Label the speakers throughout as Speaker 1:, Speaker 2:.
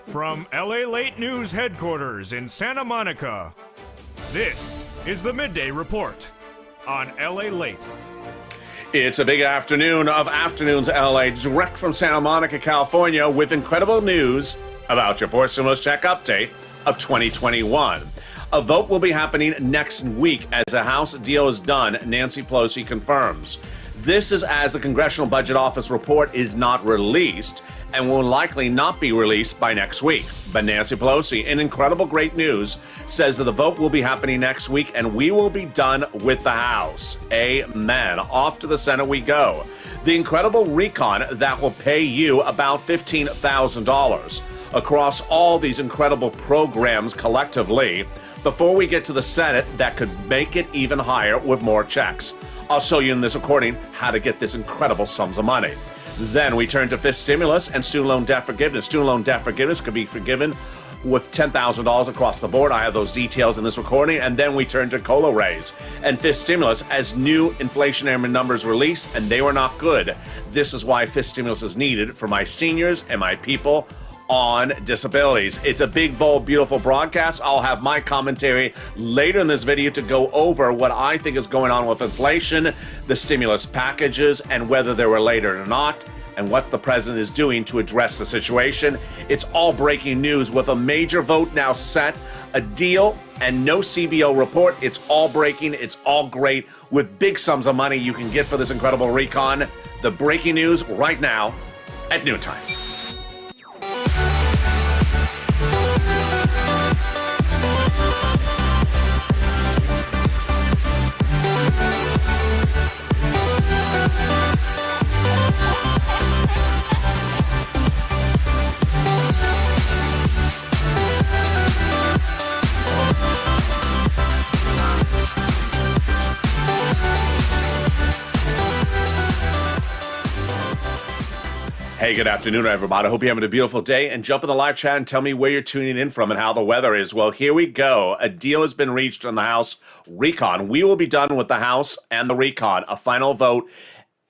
Speaker 1: From LALATE News headquarters in Santa Monica, this is the Midday Report on LALATE.
Speaker 2: It's a big afternoon of afternoons, LA, direct from Santa Monica, California, with incredible news about your fourth stimulus check update of 2021. A vote will be happening next week as a House deal is done, Nancy Pelosi confirms. This is as the Congressional Budget Office report is not released and will likely not be released by next week. But Nancy Pelosi, in incredible great news, says that the vote will be happening next week and we will be done with the House. Amen. Off to the Senate we go. The incredible recon that will pay you about $15,000 across all these incredible programs collectively. Before we get to the Senate, that could make it even higher with more checks. I'll show you in this recording how to get this incredible sums of money. Then we turn to fifth stimulus and student loan debt forgiveness. Student loan debt forgiveness could be forgiven with $10,000 across the board. I have those details in this recording. And then we turn to COLA raise and fifth stimulus as new inflationary numbers release, and they were not good. This is why fifth stimulus is needed for my seniors and my people on disabilities. It's a big, bold, beautiful broadcast. I'll have my commentary later in this video to go over what I think is going on with inflation, the stimulus packages, and whether they're related or not, and what the president is doing to address the situation. It's all breaking news with a major vote now set, a deal, and no CBO report. It's all breaking. It's all great with big sums of money you can get for this incredible recon. The breaking news right now at noontime. Hey, good afternoon, everybody. I hope you're having a beautiful day. And jump in the live chat and tell me where you're tuning in from and how the weather is. Well, here we go. A deal has been reached on the House recon. We will be done with the House and the recon. A final vote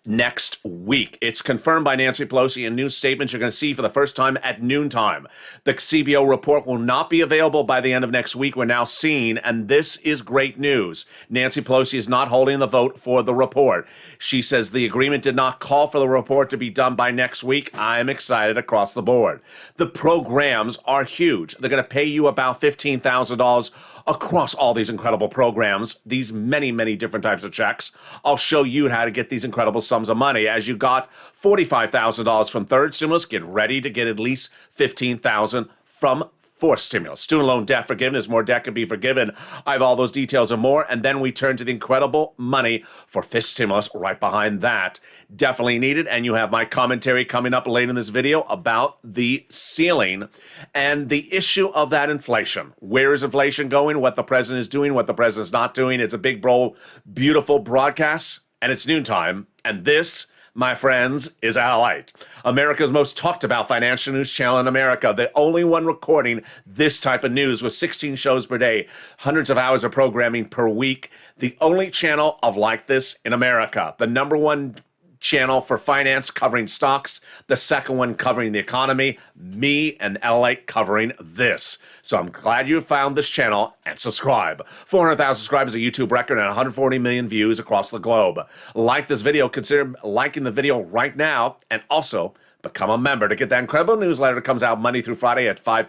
Speaker 2: next week. It's confirmed by Nancy Pelosi in new statements you're going to see for the first time at noontime. The CBO report will not be available by the end of next week. We're now seeing, and this is great news. Nancy Pelosi is not holding the vote for the report. She says the agreement did not call for the report to be done by next week. I am excited across the board. The programs are huge. They're going to pay you about $15,000 across all these incredible programs, these many, many different types of checks. I'll show you how to get these incredible sums of money. As you got $45,000 from third stimulus, get ready to get at least $15,000 from fourth stimulus. Student loan debt forgiveness, more debt can be forgiven. I have all those details and more. And then we turn to the incredible money for fifth stimulus right behind that. Definitely needed. And you have my commentary coming up later in this video about the ceiling and the issue of that inflation. Where is inflation going? What the president is doing, what the president's not doing. It's a big, bold, beautiful broadcast. And it's noontime. And this, my friends, is LALATE, America's most talked about financial news channel in America. The only one recording this type of news with 16 shows per day, hundreds of hours of programming per week. The only channel of like this in America. The number one channel for finance covering stocks, the second one covering the economy, me and LALATE covering this. So I'm glad you found this channel and subscribe. 400,000 subscribers, a YouTube record, and 140 million views across the globe. Like this video, consider liking the video right now, and also become a member to get that incredible newsletter that comes out Monday through Friday at 7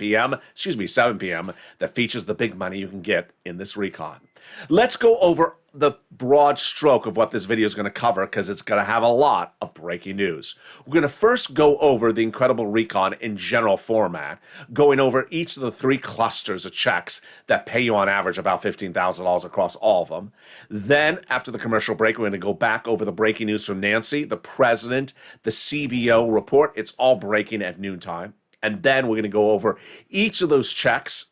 Speaker 2: p.m. that features the big money you can get in this recon. Let's go over the broad stroke of what this video is going to cover because it's going to have a lot of breaking news. We're going to first go over the incredible recon in general format, going over each of the three clusters of checks that pay you on average about $15,000 across all of them. Then after the commercial break, we're going to go back over the breaking news from Nancy, the president, the CBO report. It's all breaking at noontime. And then we're going to go over each of those checks,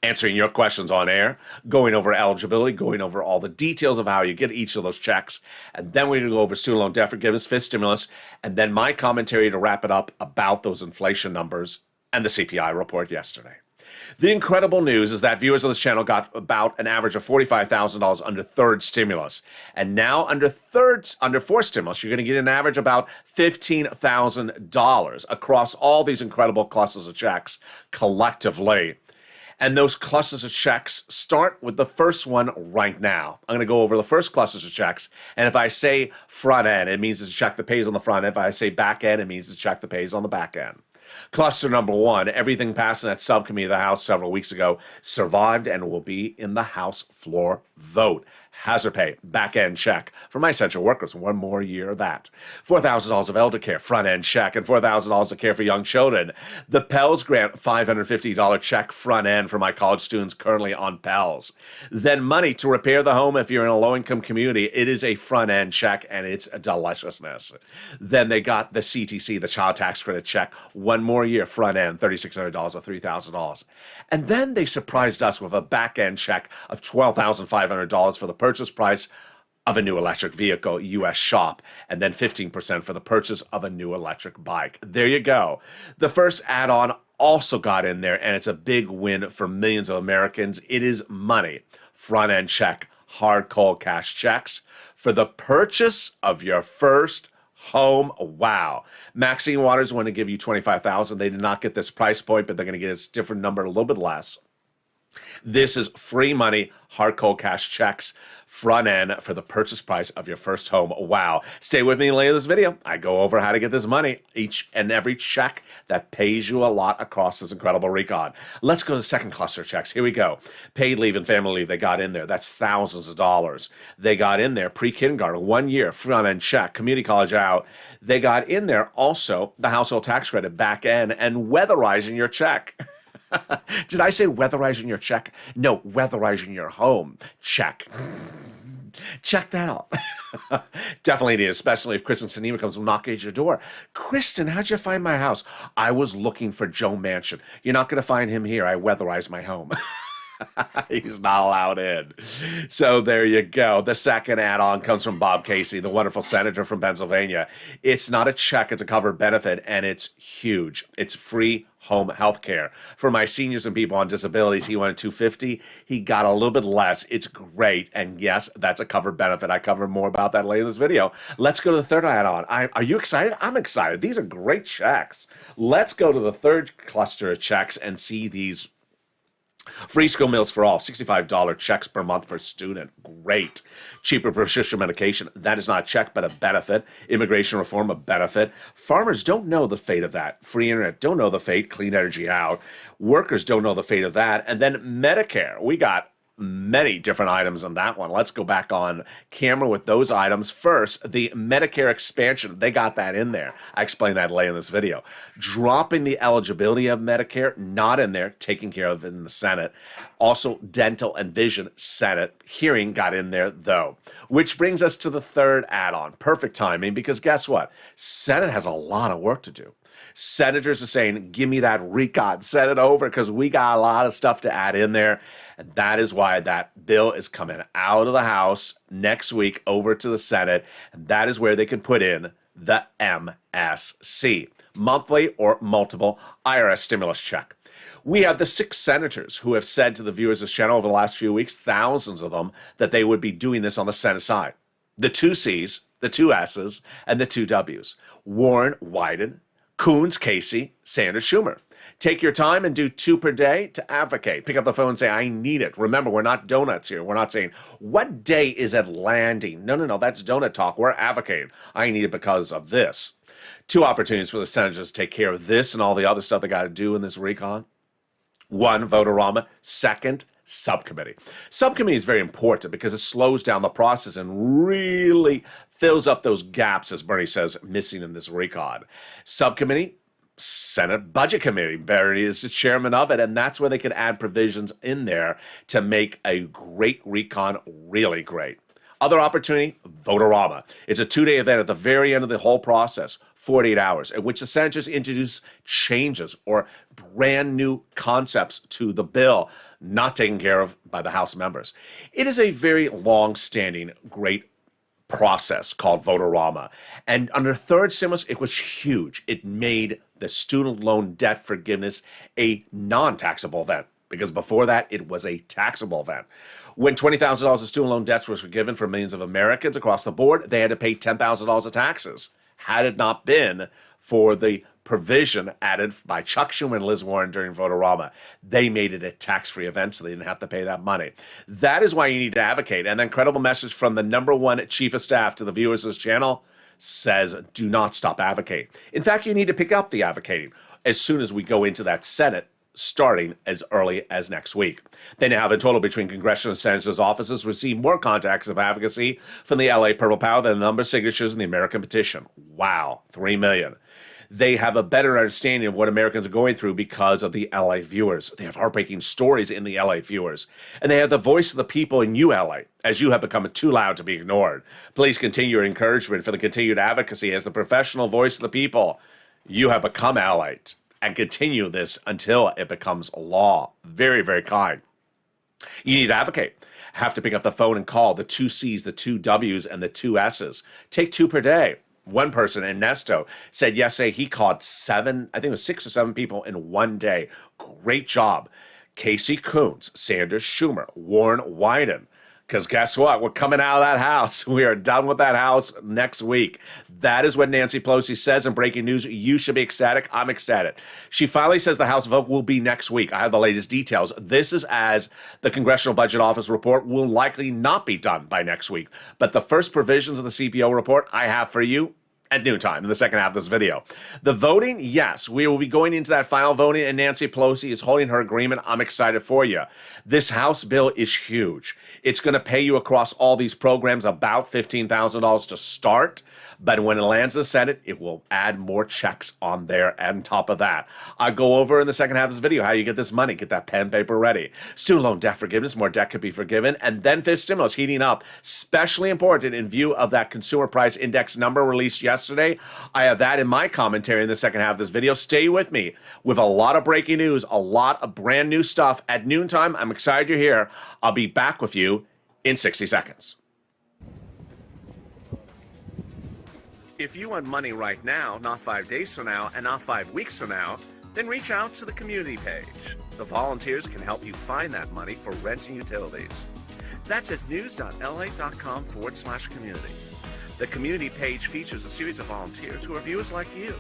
Speaker 2: answering your questions on air, going over eligibility, going over all the details of how you get each of those checks. And then we're going to go over student loan debt forgiveness, fifth stimulus, and then my commentary to wrap it up about those inflation numbers and the CPI report yesterday. The incredible news is that viewers of this channel got about an average of $45,000 under third stimulus. And now under fourth stimulus, you're going to get an average about $15,000 across all these incredible clusters of checks collectively. And those clusters of checks start with the first one right now. I'm going to go over the first clusters of checks. And if I say front end, it means it's a check that pays on the front end. If I say back end, it means it's a check that pays on the back end. Cluster number one, everything passed in that subcommittee of the House several weeks ago survived and will be in the House floor vote. Hazard pay, back-end check for my essential workers. One more year of that. $4,000 of elder care, front-end check, and $4,000 of care for young children. The Pels grant, $550 check front-end for my college students currently on Pels. Then money to repair the home if you're in a low-income community. It is a front-end check, and it's a deliciousness. Then they got the CTC, the child tax credit check. One more year, front-end, $3,600 or $3,000. And then they surprised us with a back-end check of $12,500 for the purchase price of a new electric vehicle, U.S. shop, and then 15% for the purchase of a new electric bike. There you go. The first add-on also got in there, and it's a big win for millions of Americans. It is money, front-end check, hard cold cash checks for the purchase of your first home. Wow. Maxine Waters want to give you $25,000. They did not get this price point, but they're going to get a different number, a little bit less. This is free money, hard cold cash checks, front end for the purchase price of your first home. Wow. Stay with me later in this video. I go over how to get this money, each and every check that pays you a lot across this incredible recon. Let's go to the second cluster of checks. Here we go. Paid leave and family leave, they got in there. That's thousands of dollars. They got in there pre-kindergarten, 1 year, front end check, community college out. They got in there also the household tax credit back end and weatherizing your check. Did I say weatherizing your check? No, weatherizing your home. Check. Check that out. Definitely need, especially if Kristen Sinema comes knocking at your door. Kristen, how'd you find my house? I was looking for Joe Manchin. You're not going to find him here. I weatherized my home. He's not allowed in. So there you go. The second add-on comes from Bob Casey, the wonderful senator from Pennsylvania. It's not a check, it's a covered benefit, and it's huge. It's free home health care. For my seniors and people on disabilities, he wanted $250. He got a little bit less. It's great. And yes, that's a covered benefit. I cover more about that later in this video. Let's go to the third add-on. Are you excited? I'm excited. These are great checks. Let's go to the third cluster of checks and see these. Free school meals for all, $65 checks per month per student. Great. Cheaper prescription medication. That is not a check, but a benefit. Immigration reform, a benefit. Farmers don't know the fate of that. Free internet, don't know the fate. Clean energy out. Workers don't know the fate of that. And then Medicare. We got many different items on that one. Let's go back on camera with those items. First, the Medicare expansion. They got that in there. I explained that later in this video. Dropping the eligibility of Medicare, not in there, taking care of it in the Senate. Also, dental and vision, Senate. Hearing got in there, though. Which brings us to the third add-on. Perfect timing, because guess what? Senate has a lot of work to do. Senators are saying, give me that recon, send it over, because we got a lot of stuff to add in there. And that is why that bill is coming out of the House next week over to the Senate. And that is where they can put in the MSC, monthly or multiple IRS stimulus check. We have the 6 senators who have said to the viewers of this channel over the last few weeks, thousands of them, that they would be doing this on the Senate side. The 2 C's, the 2 S's, and the 2 W's. Warren, Wyden, Coons, Casey, Sanders, Schumer. Take your time and do 2 per day to advocate. Pick up the phone and say, I need it. Remember, we're not donuts here. We're not saying, what day is it landing? No, that's donut talk. We're advocating. I need it because of this. 2 opportunities for the senators to take care of this and all the other stuff they got to do in this recon. 1, vote-a-rama. 2nd, subcommittee. Subcommittee is very important because it slows down the process and really fills up those gaps, as Bernie says, missing in this recon. Subcommittee, Senate Budget Committee. Barry is the chairman of it, and that's where they can add provisions in there to make a great recon really great. Other opportunity, Vote-a-Rama. It's a 2-day event at the very end of the whole process, 48 hours, in which the senators introduce changes or brand new concepts to the bill, not taken care of by the House members. It is a very long-standing, great process called Votorama. And under third stimulus, it was huge. It made the student loan debt forgiveness a non-taxable event, because before that, it was a taxable event. When $20,000 of student loan debts was forgiven for millions of Americans across the board, they had to pay $10,000 of taxes. Had it not been for the provision added by Chuck Schumer and Liz Warren during Votorama, they made it a tax-free event so they didn't have to pay that money. That is why you need to advocate. And the incredible message from the #1 chief of staff to the viewers of this channel says, do not stop advocating. In fact, you need to pick up the advocating as soon as we go into that Senate, starting as early as next week. They now have a total between congressional and senators' offices received more contacts of advocacy from the LA Purple Power than the number of signatures in the American petition. Wow, 3 million. They have a better understanding of what Americans are going through because of the LA viewers. They have heartbreaking stories in the LA viewers. And they have the voice of the people in you, LA, as you have become too loud to be ignored. Please continue your encouragement for the continued advocacy as the professional voice of the people. You have become LA, and continue this until it becomes law. Very, very kind. You need to advocate. Have to pick up the phone and call the 2 C's, the 2 W's, and the 2 S's. Take 2 per day. One person, Ernesto, said yesterday he called 7, I think it was 6 or 7 people in one day. Great job. Casey Coons, Sanders Schumer, Warren Wyden. Because guess what? We're coming out of that house. We are done with that house next week. That is what Nancy Pelosi says in breaking news. You should be ecstatic. I'm ecstatic. She finally says the House vote will be next week. I have the latest details. This is as the Congressional Budget Office report will likely not be done by next week. But the first provisions of the CBO report I have for you at noontime in the second half of this video. The voting, yes, we will be going into that final voting, and Nancy Pelosi is holding her agreement. I'm excited for you. This House bill is huge. It's going to pay you across all these programs about $15,000 to start. But when it lands in the Senate, it will add more checks on there. And on top of that, I'll go over in the second half of this video how you get this money, get that pen and paper ready. Student loan debt forgiveness, more debt could be forgiven. And then fifth stimulus heating up, especially important in view of that consumer price index number released yesterday. I have that in my commentary in the second half of this video. Stay with me with a lot of breaking news, a lot of brand new stuff at noontime. I'm excited you're here. I'll be back with you in 60 seconds. If you want money right now, not 5 days from now, and not 5 weeks from now, then reach out to the community page. The volunteers can help you find that money for rent and utilities. That's at news.la.com/community. The community page features a series of volunteers who are viewers like you.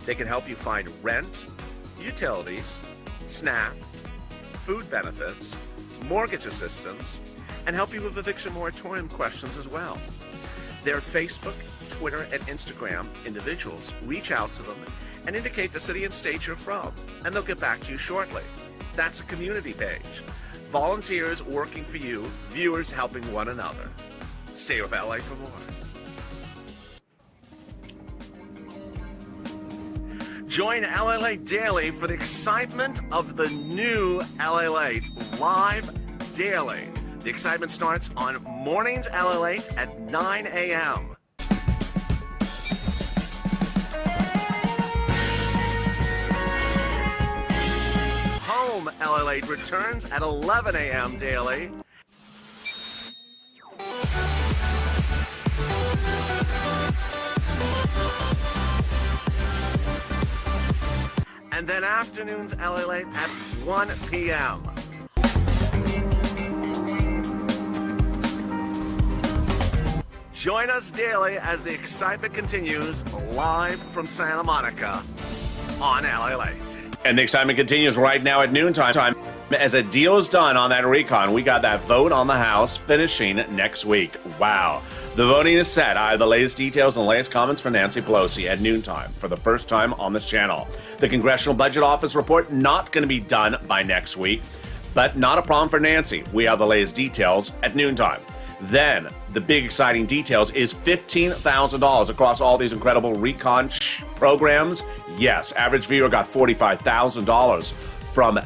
Speaker 2: They can help you find rent, utilities, SNAP, food benefits, mortgage assistance, and help you with eviction moratorium questions as well. Their Facebook, Twitter, and Instagram individuals reach out to them and indicate the city and state you're from, and they'll get back to you shortly. That's a community page. Volunteers working for you, viewers helping one another. Stay with LA for more. Join LALATE Daily for the excitement of the new LALATE live daily. The excitement starts on mornings LALATE at 9 a.m. Home LALATE returns at 11 a.m. daily. And then afternoons LALATE at 1 p.m. Join us daily as the excitement continues live from Santa Monica on LALATE. And the excitement continues right now at noontime. As a deal is done on that recon, we got that vote on the House finishing next week. Wow. The voting is set. I have the latest details and latest comments for Nancy Pelosi at noontime for the first time on this channel. The Congressional Budget Office report not going to be done by next week, but not a problem for Nancy. We have the latest details at noontime. Then, the big exciting details is $15,000 across all these incredible recon programs. Yes, average viewer got $45,000 from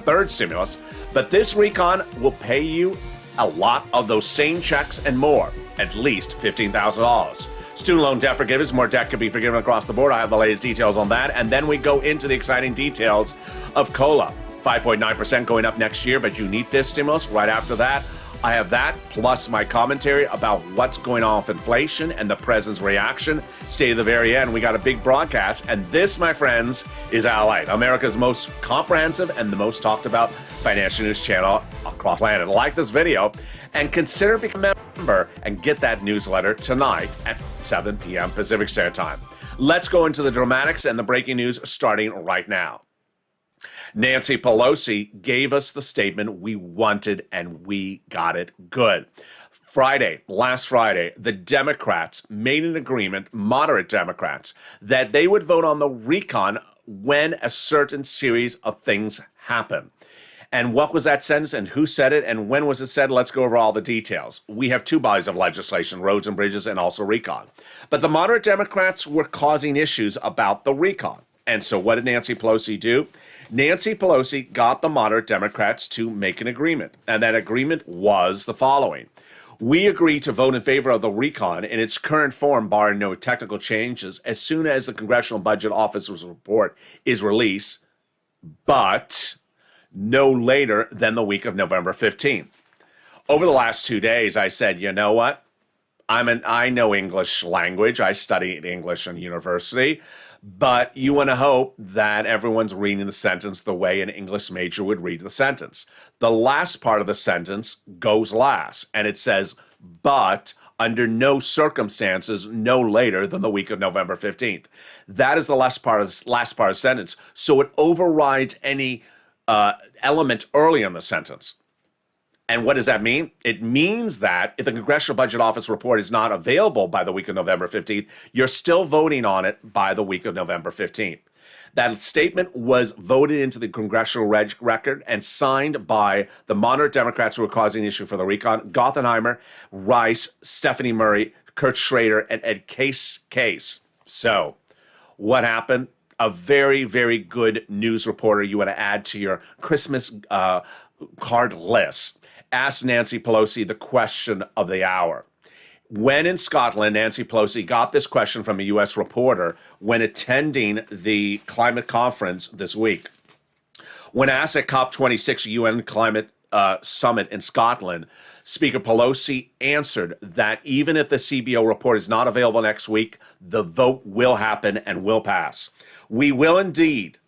Speaker 2: third stimulus, but this recon will pay you a lot of those same checks and more, at least $15,000. Student loan debt forgiveness, more debt could be forgiven across the board. I have the latest details on that, and then we go into the exciting details of COLA. 5.9% going up next year, but you need fifth stimulus right after that. I have that, plus my commentary about what's going on with inflation and the president's reaction. Stay to the very end. We got a big broadcast, and this, my friends, is LALATE, America's most comprehensive and the most talked about financial news channel across the planet. Like this video, and consider becoming a member and get that newsletter tonight at 7 p.m. Pacific Standard Time. Let's go into the dramatics and the breaking news starting right now. Nancy Pelosi gave us the statement we wanted, and we got it good. Last Friday, the Democrats made an agreement, moderate Democrats, that they would vote on the recon when a certain series of things happen. And what was that sentence, and who said it, and when was it said? Let's go over all the details. We have two bodies of legislation, roads and bridges, and also recon. But the moderate Democrats were causing issues about the recon. And so what did Nancy Pelosi do? Nancy Pelosi got the moderate Democrats to make an agreement. And that agreement was the following. We agree to vote in favor of the recon in its current form, barring no technical changes, as soon as the Congressional Budget Office's report is released, but no later than the week of November 15th. Over the last 2 days, I said, you know what? I know English language. I studied English in university. But you want to hope that everyone's reading the sentence the way an English major would read the sentence. The last part of the sentence goes last, and it says, but under no circumstances, no later than the week of November 15th. That is the last part of the sentence. So it overrides any element early in the sentence. And what does that mean? It means that if the Congressional Budget Office report is not available by the week of November 15th, you're still voting on it by the week of November 15th. That statement was voted into the congressional record and signed by the moderate Democrats who were causing issue for the recon: Gothenheimer, Rice, Stephanie Murray, Kurt Schrader, and Ed Case. So what happened? A very, very good news reporter you want to add to your Christmas card list asked Nancy Pelosi the question of the hour. When in Scotland, Nancy Pelosi got this question from a U.S. reporter when attending the climate conference this week. When asked at COP26 UN climate summit in Scotland, Speaker Pelosi answered that even if the CBO report is not available next week, the vote will happen and will pass. We will indeed.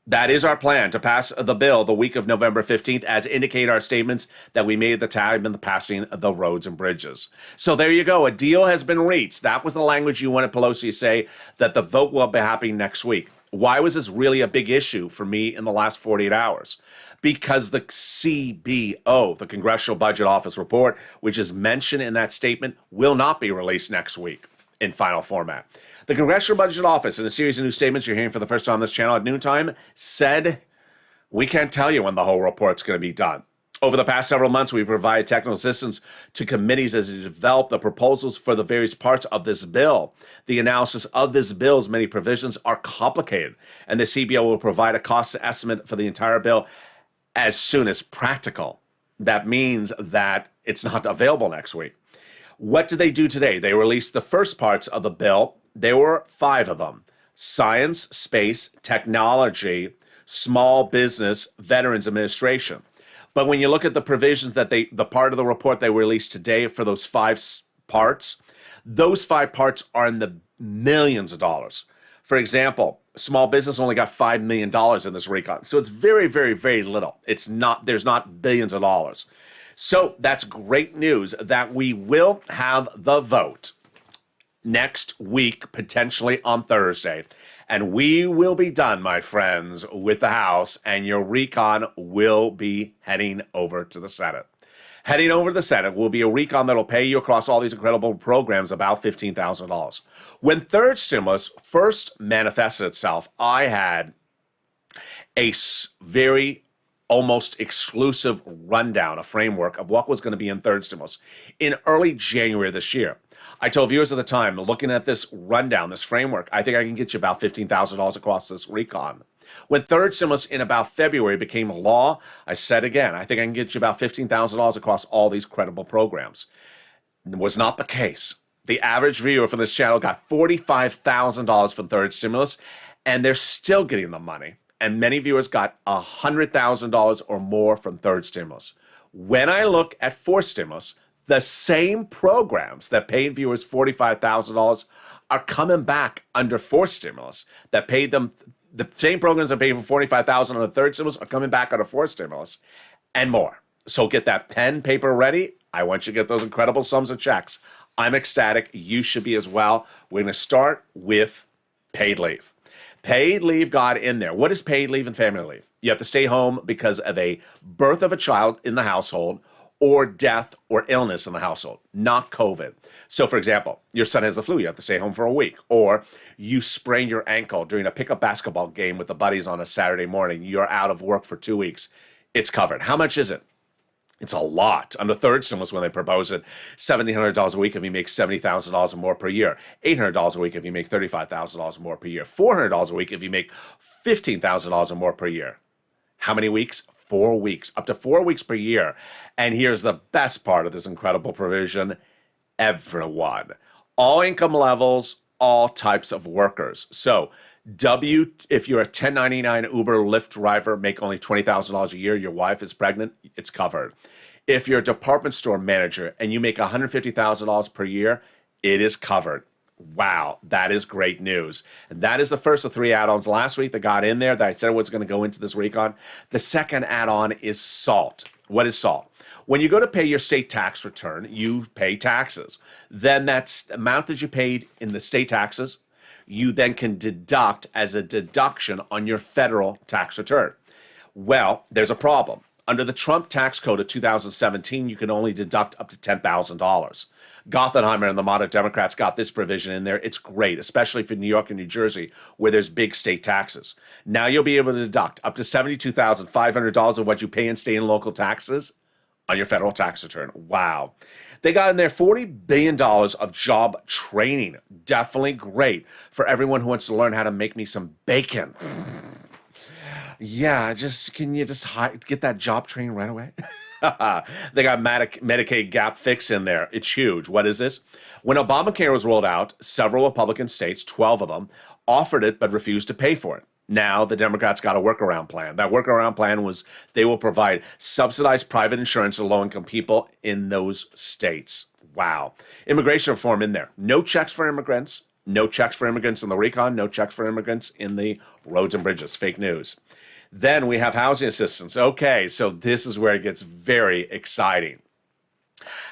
Speaker 2: That is our plan, to pass the bill the week of November 15th, as indicate our statements that we made at the time in the passing of the roads and bridges. So there you go. A deal has been reached. That was the language you wanted Pelosi to say, that the vote will be happening next week. Why was this really a big issue for me in the last 48 hours? Because the CBO, the Congressional Budget Office report, which is mentioned in that statement, will not be released next week in final format. The Congressional Budget Office, in a series of new statements you're hearing for the first time on this channel at noontime, said, we can't tell you when the whole report's going to be done. Over the past several months, we provided technical assistance to committees as they develop the proposals for the various parts of this bill. The analysis of this bill's many provisions are complicated, and the CBO will provide a cost estimate for the entire bill as soon as practical. That means that it's not available next week. What did they do today? They released the first parts of the bill. There were 5 of them: science, space, technology, small business, veterans administration. But when you look at the provisions that the part of the report they released today for those 5 parts, those 5 parts are in the millions of dollars. For example, small business only got $5 million in this recon. So it's very, very, very little. There's not billions of dollars. So that's great news that we will have the vote next week, potentially on Thursday. And we will be done, my friends, with the House, and your recon will be heading over to the Senate. Heading over to the Senate will be a recon that'll pay you across all these incredible programs about $15,000. When third stimulus first manifested itself, I had a very almost exclusive rundown, a framework of what was going to be in third stimulus in early January this year. I told viewers at the time, looking at this rundown, this framework, I think I can get you about $15,000 across this recon. When third stimulus in about February became law, I said again, I think I can get you about $15,000 across all these credible programs. It was not the case. The average viewer from this channel got $45,000 from third stimulus, and they're still getting the money. And many viewers got $100,000 or more from third stimulus. When I look at forced stimulus, the same programs that paid viewers $45,000 are coming back under forced stimulus that paid them. The same programs that paid for $45,000 on the third stimulus are coming back under forced stimulus and more. So get that pen, paper ready. I want you to get those incredible sums of checks. I'm ecstatic. You should be as well. We're going to start with paid leave. Paid leave got in there. What is paid leave and family leave? You have to stay home because of a birth of a child in the household or death or illness in the household, not COVID. So, for example, your son has the flu, you have to stay home for a week. Or you sprain your ankle during a pickup basketball game with the buddies on a Saturday morning. You're out of work for 2 weeks. It's covered. How much is it? It's a lot. Under third stimulus, when they propose it, $1,700 a week if you make $70,000 or more per year. $800 a week if you make $35,000 or more per year. $400 a week if you make $15,000 or more per year. How many weeks? 4 weeks. Up to 4 weeks per year. And here's the best part of this incredible provision. Everyone. All income levels, all types of workers. So if you're a 1099 Uber Lyft driver, make only $20,000 a year, your wife is pregnant, it's covered. If you're a department store manager and you make $150,000 per year, it is covered. Wow, that is great news. And that is the first of 3 add-ons last week that got in there that I said was going to go into this recon. The second add-on is SALT. What is SALT? When you go to pay your state tax return, you pay taxes. Then that's the amount that you paid in the state taxes, you then can deduct as a deduction on your federal tax return. Well, there's a problem. Under the Trump tax code of 2017, you can only deduct up to $10,000. Gothenheimer and the modern Democrats got this provision in there. It's great, especially for New York and New Jersey, where there's big state taxes. Now you'll be able to deduct up to $72,500 of what you pay in state and local taxes on your federal tax return. Wow. They got in there $40 billion of job training. Definitely great for everyone who wants to learn how to make me some bacon. Yeah, can you just get that job training right away? They got Medicaid gap fix in there. It's huge. What is this? When Obamacare was rolled out, several Republican states, 12 of them, offered it but refused to pay for it. Now the Democrats got a workaround plan. That workaround plan was they will provide subsidized private insurance to low-income people in those states. Wow. Immigration reform in there. No checks for immigrants. No checks for immigrants in the recon. No checks for immigrants in the roads and bridges. Fake news. Then we have housing assistance. Okay, so this is where it gets very exciting.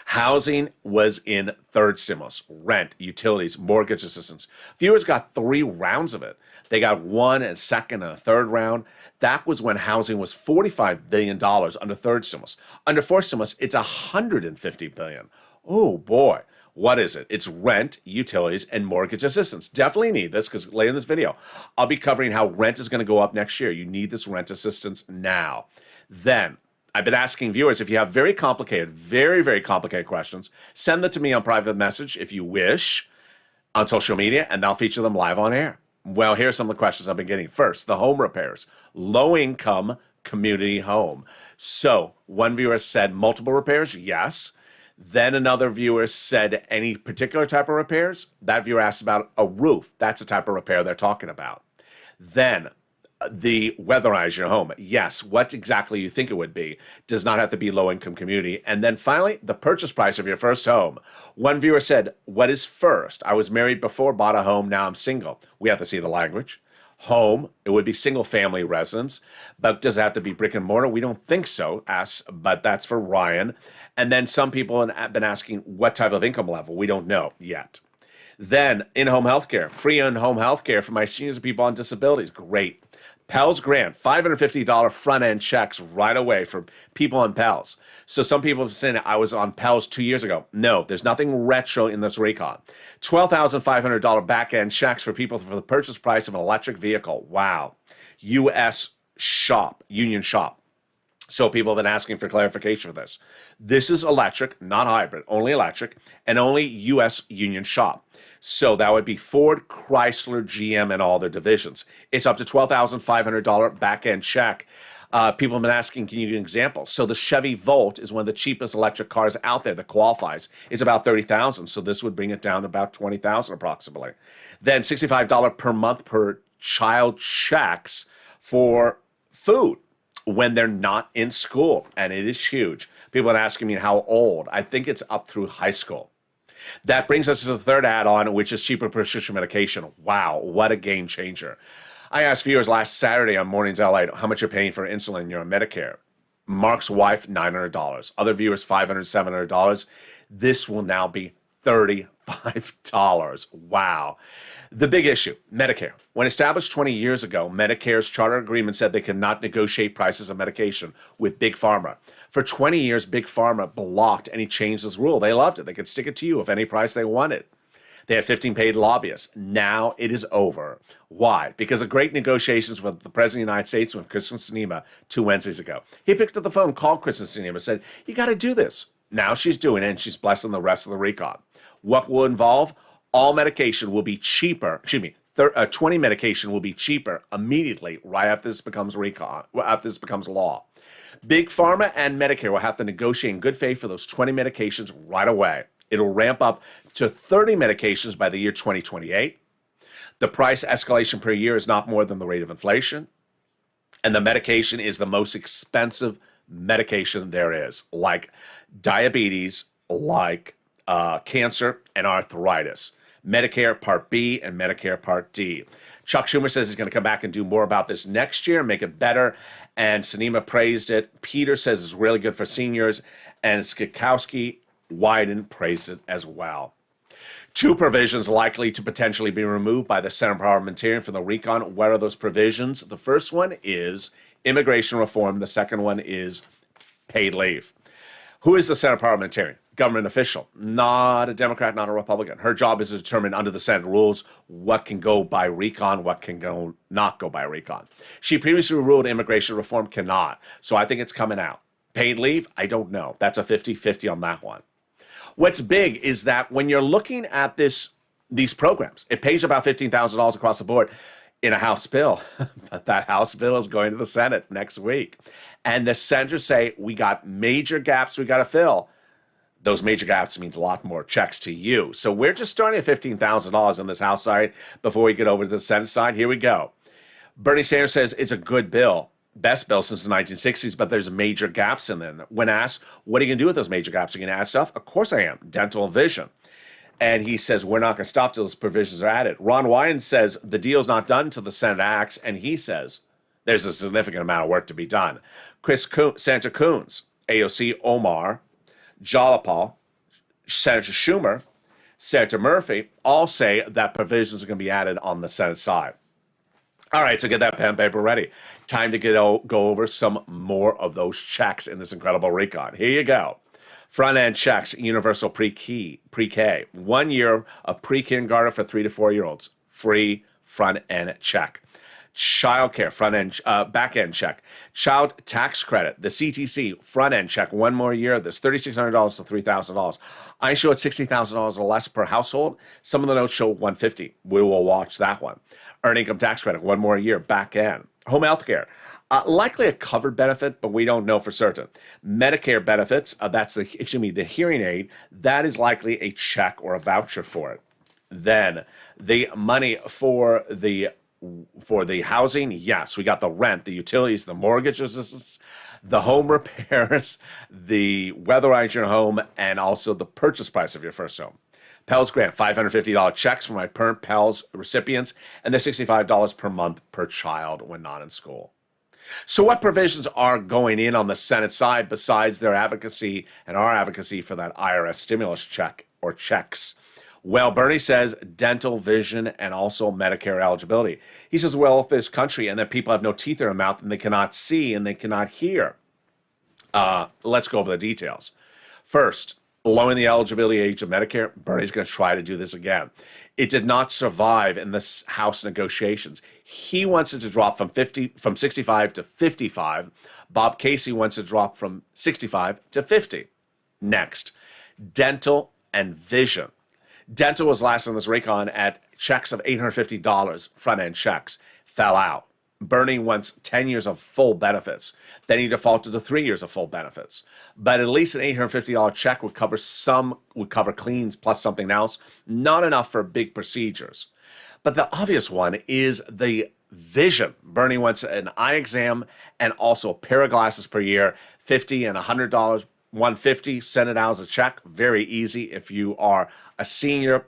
Speaker 2: Housing was in third stimulus. Rent, utilities, mortgage assistance. Viewers got 3 rounds of it. They got 1, a second, and a third round. That was when housing was $45 billion under third stimulus. Under fourth stimulus, it's $150 billion. Oh boy, what is it? It's rent, utilities, and mortgage assistance. Definitely need this because later in this video, I'll be covering how rent is going to go up next year. You need this rent assistance now. Then, I've been asking viewers, if you have very complicated, very, very complicated questions, send them to me on private message if you wish on social media, and I'll feature them live on air. Well, here's some of the questions I've been getting. First, the home repairs. Low-income community home. So, one viewer said multiple repairs. Yes. Then another viewer said any particular type of repairs. That viewer asked about a roof. That's the type of repair they're talking about. Then the weatherize your home. Yes, what exactly you think it would be does not have to be low-income community. And then finally, the purchase price of your first home. One viewer said, what is first? I was married before, bought a home, now I'm single. We have to see the language. Home, it would be single-family residence, but does it have to be brick and mortar? We don't think so, but that's for Ryan. And then some people have been asking what type of income level. We don't know yet. Then in-home healthcare, free in-home healthcare for my seniors and people on disabilities. Great. Pell's grant, $550 front-end checks right away for people on Pell's. So some people have said I was on Pell's 2 years ago. No, there's nothing retro in this recon. $12,500 back-end checks for people for the purchase price of an electric vehicle. Wow. U.S. shop, union shop. So people have been asking for clarification for this. This is electric, not hybrid, only electric, and only U.S. union shop. So that would be Ford, Chrysler, GM, and all their divisions. It's up to $12,500 back-end check. People have been asking, can you give an example? So the Chevy Volt is one of the cheapest electric cars out there that qualifies. It's about $30,000, so this would bring it down to about $20,000 approximately. Then $65 per month per child checks for food when they're not in school, and it is huge. People have been asking me how old. I think it's up through high school. That brings us to the third add-on, which is cheaper prescription medication. Wow, what a game changer. I asked viewers last Saturday on Mornings LALATE how much you're paying for insulin you're on Medicare. Mark's wife, $900. Other viewers, $500, $700. This will now be $35. Wow. The big issue, Medicare. When established 20 years ago, Medicare's charter agreement said they could not negotiate prices of medication with Big Pharma. For 20 years, Big Pharma blocked any change this rule. They loved it. They could stick it to you if any price they wanted. They had 15 paid lobbyists. Now it is over. Why? Because of great negotiations with the President of the United States with Kristen Sinema 2 Wednesdays ago. He picked up the phone, called Kristen Sinema, said, you got to do this. Now she's doing it, and she's blessing the rest of the RECON. What will involve? All medication will be cheaper. 20 medication will be cheaper immediately right after this becomes after this becomes law. Big Pharma and Medicare will have to negotiate in good faith for those 20 medications right away. It'll ramp up to 30 medications by the year 2028. The price escalation per year is not more than the rate of inflation. And the medication is the most expensive medication there is, like diabetes, like cancer, and arthritis. Medicare Part B and Medicare Part D. Chuck Schumer says he's going to come back and do more about this next year, make it better. And Sinema praised it. Peter says it's really good for seniors. And Skikowski Wyden praised it as well. 2 provisions likely to potentially be removed by the Senate parliamentarian from the RECON. What are those provisions? The first one is immigration reform. The second one is paid leave. Who is the Senate parliamentarian? Government official, not a Democrat, not a Republican. Her job is to determine under the Senate rules what can go by RECON, what can not go by RECON. She previously ruled immigration reform cannot, so I think it's coming out. Paid leave, I don't know. That's a 50-50 on that one. What's big is that when you're looking at these programs, it pays about $15,000 across the board in a House bill, but that House bill is going to the Senate next week. And the senators say, we got major gaps we got to fill. Those major gaps means a lot more checks to you. So we're just starting at $15,000 on this House side before we get over to the Senate side. Here we go. Bernie Sanders says it's a good bill. Best bill since the 1960s, but there's major gaps in them. When asked, what are you going to do with those major gaps? Are you going to add stuff? Of course I am. Dental and vision. And he says, we're not going to stop till those provisions are added. Ron Wyden says the deal's not done until the Senate acts, and he says there's a significant amount of work to be done. Senator Coons, AOC Omar, Jalapal, Senator Schumer, Senator Murphy all say that provisions are going to be added on the Senate side. All right, so get that pen and paper ready. Time to go over some more of those checks in this incredible RECON. Here you go. Front-end checks, universal pre-K. 1 year of pre-kindergarten for 3 to 4 year olds. Free front-end check. Child care, front-end, back-end check. Child tax credit, the CTC, front-end check. 1 more year. There's $3,600 to $3,000. I show it $60,000 or less per household. Some of the notes show $150,000. We will watch that one. Earned income tax credit, 1 more year, back-end. Home health care. Likely a covered benefit, but we don't know for certain. Medicare benefits, that's the hearing aid, that is likely a check or a voucher for it. Then the money for the housing, yes, we got the rent, the utilities, the mortgage assistance, the home repairs, the weatherize your home, and also the purchase price of your first home. Pell's Grant, $550 checks for my current Pell's recipients, and the $65 per month per child when not in school. So what provisions are going in on the Senate side besides their advocacy and our advocacy for that IRS stimulus check or checks? Well, Bernie says dental, vision, and also Medicare eligibility. He says, well, if this country and that people have no teeth in their mouth and they cannot see and they cannot hear. Let's go over the details. First, lowering the eligibility age of Medicare. Bernie's going to try to do this again. It did not survive in the House negotiations. He wants it to drop from 65 to 55. Bob Casey wants it to drop from 65 to 50. Next, dental and vision. Dental was last on this RECON at checks of $850, front-end checks, fell out. Bernie wants 10 years of full benefits. Then he defaulted to 3 years of full benefits. But at least an $850 check would cover cleans plus something else. Not enough for big procedures. But the obvious one is the vision. Bernie wants an eye exam and also a pair of glasses per year, $50 and $100 150, send it out as a check. Very easy. If you are a senior,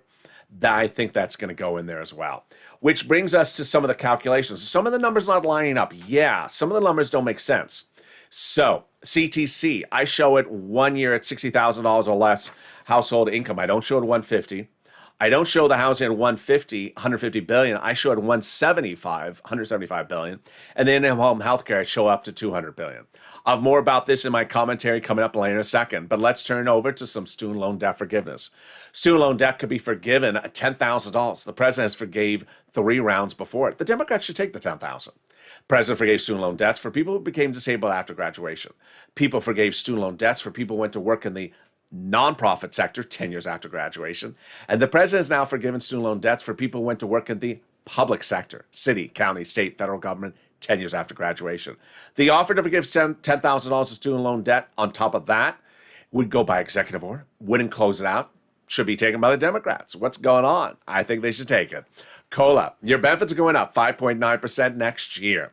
Speaker 2: I think that's going to go in there as well. Which brings us to some of the calculations. Some of the numbers not lining up. Yeah, some of the numbers don't make sense. So, CTC, I show it 1 year at $60,000 or less household income. I don't show it 150. I don't show the housing at 150 billion. I show it 175 billion. And then in home healthcare, I show up to 200 billion. I'll have more about this in my commentary coming up later in a second, but let's turn over to some student loan debt forgiveness. Student loan debt could be forgiven at $10,000. The president has forgave 3 rounds before it. The Democrats should take the $10,000. President forgave student loan debts for people who became disabled after graduation. People forgave student loan debts for people who went to work in the nonprofit sector 10 years after graduation. And the president has now forgiven student loan debts for people who went to work in the public sector, city, county, state, federal government, 10 years after graduation. The offer to forgive $10,000 of student loan debt on top of that would go by executive order, wouldn't close it out, should be taken by the Democrats. What's going on? I think they should take it. COLA, your benefits are going up 5.9% next year.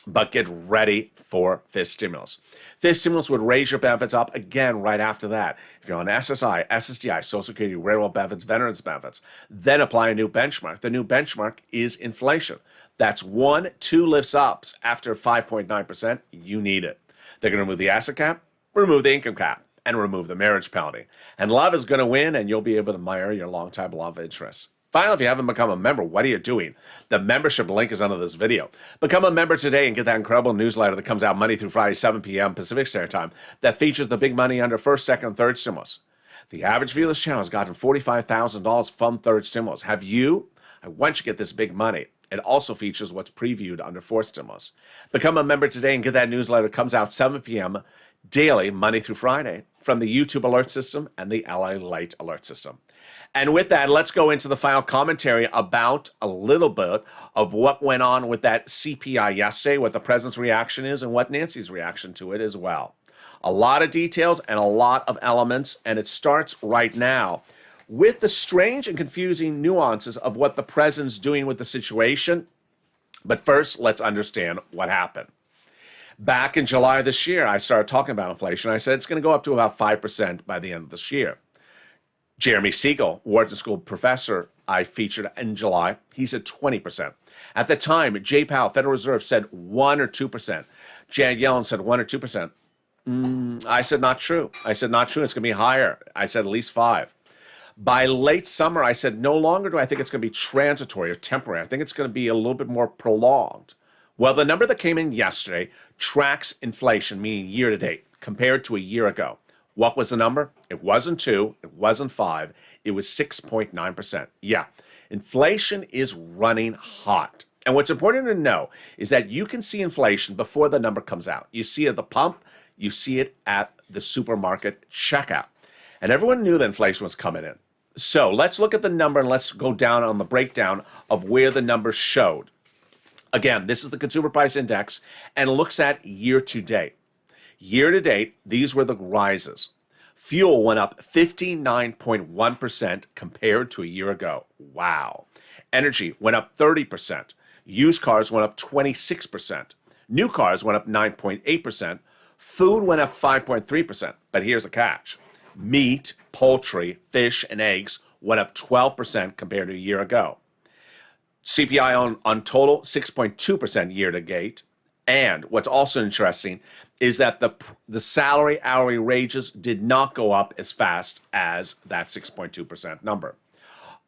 Speaker 2: But get ready for fifth stimulus. Fifth stimulus would raise your benefits up again right after that. If you're on SSI, SSDI, Social Security, railroad benefits, veterans benefits, then apply a new benchmark. The new benchmark is inflation. That's 2 lifts ups after 5.9%. You need it. They're going to remove the asset cap, remove the income cap, and remove the marriage penalty. And love is going to win, and you'll be able to admire your longtime love interests. Finally, if you haven't become a member, what are you doing? The membership link is under this video. Become a member today and get that incredible newsletter that comes out Monday through Friday, 7 p.m. Pacific Standard Time, that features the big money under first, second, and third stimulus. The average viewer of this channel has gotten $45,000 from third stimulus. Have you? I want you to get this big money. It also features what's previewed under fourth stimulus. Become a member today and get that newsletter. It comes out 7 p.m. daily, Monday through Friday, from the YouTube alert system and the LALATE alert system. And with that, let's go into the final commentary about a little bit of what went on with that CPI yesterday, what the president's reaction is, and what Nancy's reaction to it as well. A lot of details and a lot of elements, and it starts right now with the strange and confusing nuances of what the president's doing with the situation. But first, let's understand what happened. Back in July of this year, I started talking about inflation. I said it's going to go up to about 5% by the end of this year. Jeremy Siegel, Wharton School professor I featured in July, he said 20%. At the time, Jay Powell, Federal Reserve, said 1 or 2%. Janet Yellen said 1 or 2%. I said not true. It's going to be higher. I said at least 5. By late summer, I said no longer do I think it's going to be transitory or temporary. I think it's going to be a little bit more prolonged. Well, the number that came in yesterday tracks inflation, meaning year to date, compared to a year ago. What was the number? It wasn't 2, it wasn't 5, it was 6.9%. Yeah, inflation is running hot. And what's important to know is that you can see inflation before the number comes out. You see it at the pump, you see it at the supermarket checkout. And everyone knew that inflation was coming in. So let's look at the number and let's go down on the breakdown of where the numbers showed. Again, this is the Consumer Price Index and looks at year to date. Year to date, these were the rises. Fuel went up 59.1% compared to a year ago. Wow. Energy went up 30%. Used cars went up 26%. New cars went up 9.8%. Food went up 5.3%. But here's the catch. Meat, poultry, fish, and eggs went up 12% compared to a year ago. CPI on total, 6.2% year to date. And what's also interesting is that the salary hourly wages did not go up as fast as that 6.2% number.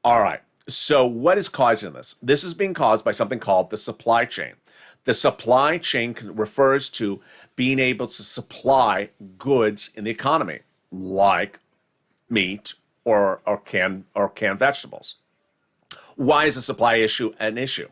Speaker 2: All right, so what is causing this? This is being caused by something called the supply chain. The supply chain refers to being able to supply goods in the economy, like meat or canned vegetables. Why is the supply issue an issue?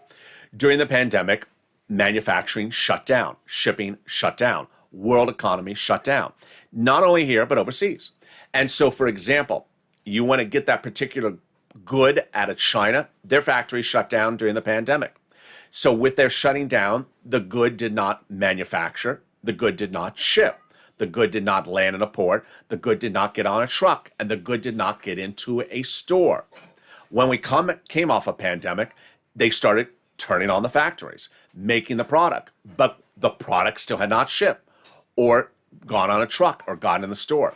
Speaker 2: During the pandemic, manufacturing shut down, shipping shut down, world economy shut down, not only here, but overseas. And so, for example, you want to get that particular good out of China, their factory shut down during the pandemic. So with their shutting down, the good did not manufacture, the good did not ship, the good did not land in a port, the good did not get on a truck, and the good did not get into a store. When we came off a pandemic, they started turning on the factories, making the product, but the product still had not shipped, or gone on a truck or gone in the store.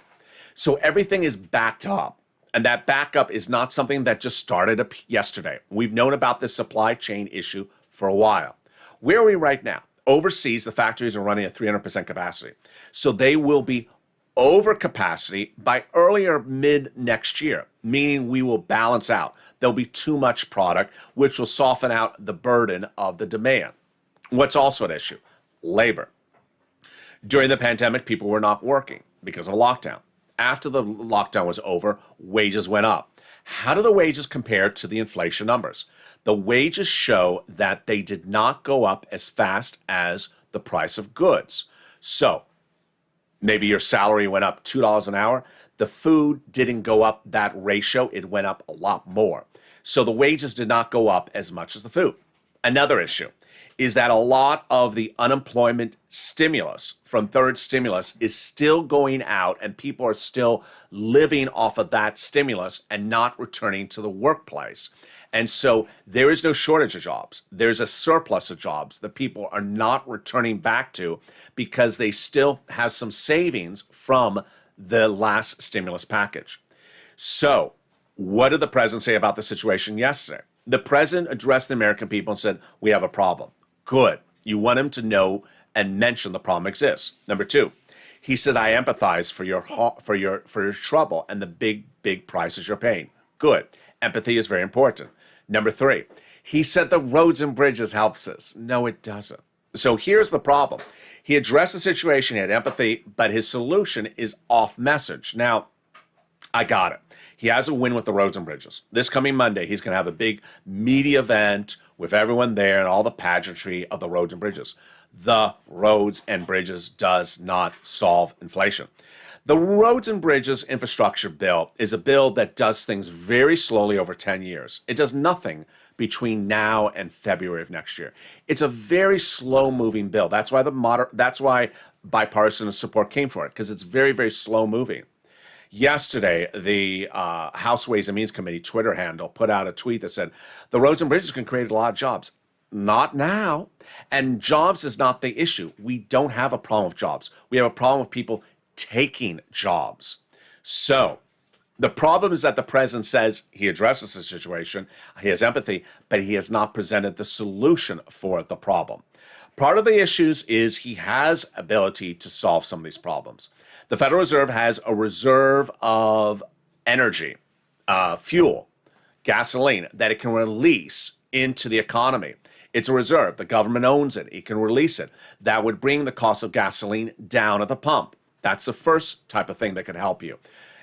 Speaker 2: So everything is backed up. And that backup is not something that just started up yesterday. We've known about this supply chain issue for a while. Where are we right now? Overseas, the factories are running at 300% capacity. So they will be over capacity by earlier mid next year, meaning we will balance out. There'll be too much product, which will soften out the burden of the demand. What's also an issue? Labor. During the pandemic, people were not working because of lockdown. After the lockdown was over, wages went up. How do the wages compare to the inflation numbers? The wages show that they did not go up as fast as the price of goods. So maybe your salary went up $2 an hour. The food didn't go up that ratio. It went up a lot more. So the wages did not go up as much as the food. Another issue is that a lot of the unemployment stimulus from third stimulus is still going out, and people are still living off of that stimulus and not returning to the workplace. And so there is no shortage of jobs. There's a surplus of jobs that people are not returning back to because they still have some savings from the last stimulus package. So what did the president say about the situation yesterday? The president addressed the American people and said, we have a problem. Good. You want him to know and mention the problem exists. Number two, he said, I empathize for your trouble and the big prices you're paying. Good. Empathy is very important. Number three, he said the roads and bridges helps us. No, it doesn't. So here's the problem. He addressed the situation, he had empathy, but his solution is off message. Now, I got it. He has a win with the roads and bridges. This coming Monday, he's going to have a big media event with everyone there and all the pageantry of the roads and bridges. The roads and bridges does not solve inflation. The roads and bridges infrastructure bill is a bill that does things very slowly over 10 years. It does nothing between now and February of next year. It's a very slow-moving bill. That's why bipartisan support came for it, because it's very, very slow-moving. Yesterday, the House Ways and Means Committee Twitter handle put out a tweet that said, the roads and bridges can create a lot of jobs. Not now. And jobs is not the issue. We don't have a problem with jobs. We have a problem with people taking jobs. So the problem is that the president says he addresses the situation, he has empathy, but he has not presented the solution for the problem. Part of the issues is he has ability to solve some of these problems. The Federal Reserve has a reserve of energy, fuel, gasoline, that it can release into the economy. It's a reserve. The government owns it. It can release it. That would bring the cost of gasoline down at the pump. That's the first type of thing that could help you.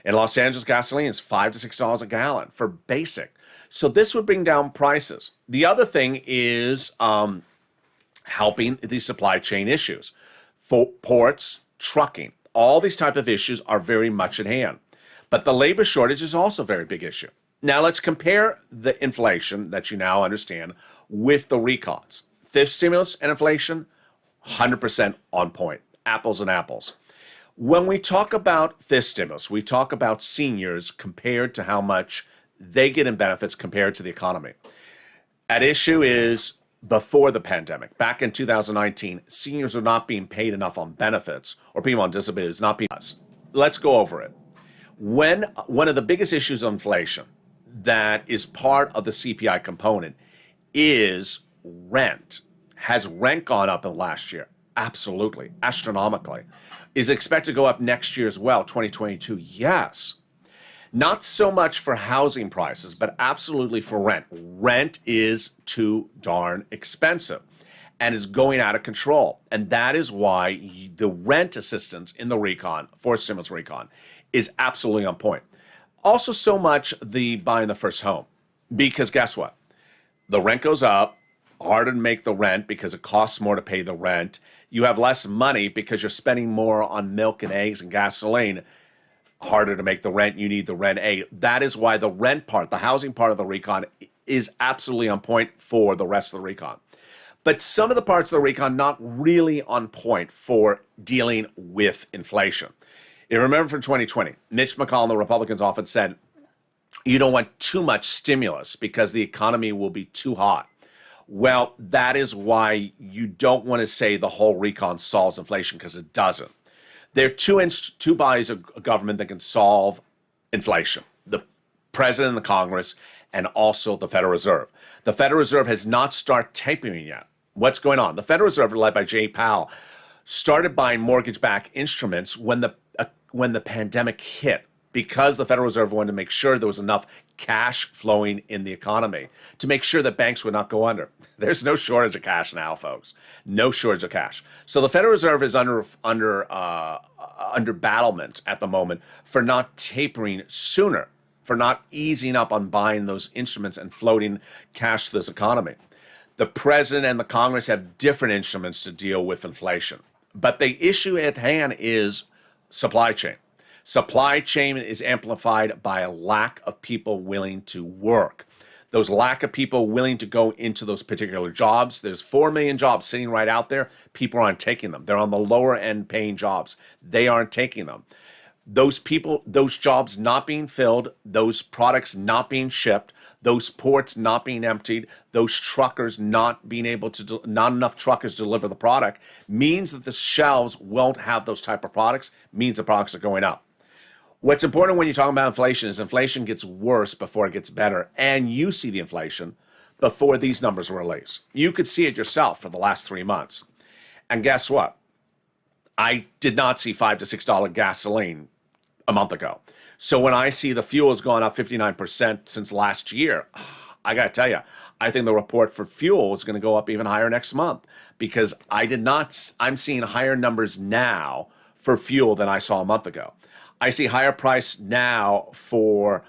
Speaker 2: In Los Angeles, gasoline is $5 to $6 a gallon for basic. So this would bring down prices. The other thing is helping the supply chain issues. For ports, trucking, all these type of issues are very much at hand. But the labor shortage is also a very big issue. Now let's compare the inflation that you now understand with the recons. Fifth stimulus and inflation, 100% on point. Apples and apples. When we talk about fifth stimulus, we talk about seniors compared to how much they get in benefits compared to the economy. At issue is before the pandemic. Back in 2019, seniors are not being paid enough on benefits, or people on disabilities not being. Let's go over it. When one of the biggest issues of inflation that is part of the CPI component is rent. Has rent gone up in the last year? Absolutely, astronomically. Is it expected to go up next year as well, 2022? Yes. Not so much for housing prices, but absolutely for rent. Rent is too darn expensive and is going out of control. And that is why the rent assistance in the recon, fourth stimulus recon, is absolutely on point. Also so much the buying the first home. Because guess what? The rent goes up, harder to make the rent because it costs more to pay the rent. You have less money because you're spending more on milk and eggs and gasoline. Harder to make the rent, you need the rent aid. That is why the rent part, the housing part of the recon is absolutely on point for the rest of the recon. But some of the parts of the recon not really on point for dealing with inflation. You remember from 2020, Mitch McConnell and the Republicans often said, you don't want too much stimulus because the economy will be too hot. Well, that is why you don't want to say the whole recon solves inflation, because it doesn't. There are two bodies of government that can solve inflation: the president and the Congress, and also the Federal Reserve. The Federal Reserve has not started tapering yet. What's going on? The Federal Reserve, led by Jay Powell, started buying mortgage-backed instruments when the pandemic hit, because the Federal Reserve wanted to make sure there was enough cash flowing in the economy to make sure that banks would not go under. There's no shortage of cash now, folks. No shortage of cash. So the Federal Reserve is under battlement at the moment for not tapering sooner, for not easing up on buying those instruments and floating cash to this economy. The president and the Congress have different instruments to deal with inflation, but the issue at hand is supply chain. Supply chain is amplified by a lack of people willing to work. Those lack of people willing to go into those particular jobs. There's 4 million jobs sitting right out there. People aren't taking them. They're on the lower end paying jobs. They aren't taking them. Those people, those jobs not being filled, those products not being shipped, those ports not being emptied, those truckers not being able to, not enough truckers to deliver the product, means that the shelves won't have those type of products, means the products are going up. What's important when you're talking about inflation is inflation gets worse before it gets better. And you see the inflation before these numbers were released. You could see it yourself for the last 3 months. And guess what? I did not see $5 to $6 gasoline a month ago. So when I see the fuel has gone up 59% since last year, I got to tell you, I think the report for fuel is going to go up even higher next month, because I'm seeing higher numbers now for fuel than I saw a month ago. I see higher price now for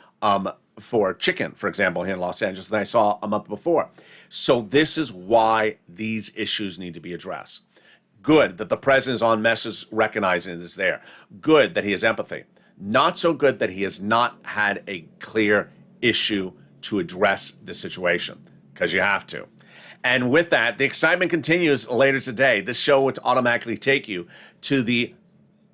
Speaker 2: chicken, for example, here in Los Angeles than I saw a month before. So this is why these issues need to be addressed. Good that the president is on message recognizing this there. Good that he has empathy. Not so good that he has not had a clear issue to address the situation, because you have to. And with that, the excitement continues later today. This show would automatically take you to the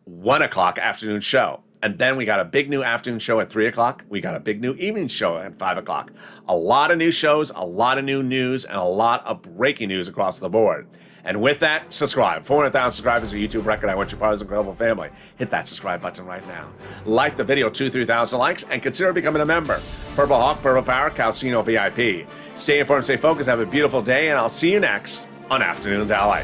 Speaker 2: 1 o'clock afternoon show. And then we got a big new afternoon show at 3 o'clock. We got a big new evening show at 5 o'clock. A lot of new shows, a lot of new news, and a lot of breaking news across the board. And with that, subscribe. 400,000 subscribers is a YouTube record. I want you part of this incredible family. Hit that subscribe button right now. Like the video, 2,000-3,000 likes, and consider becoming a member. Purple Hawk, Purple Power, Calcino VIP. Stay informed, stay focused, have a beautiful day, and I'll see you next on Afternoons LA.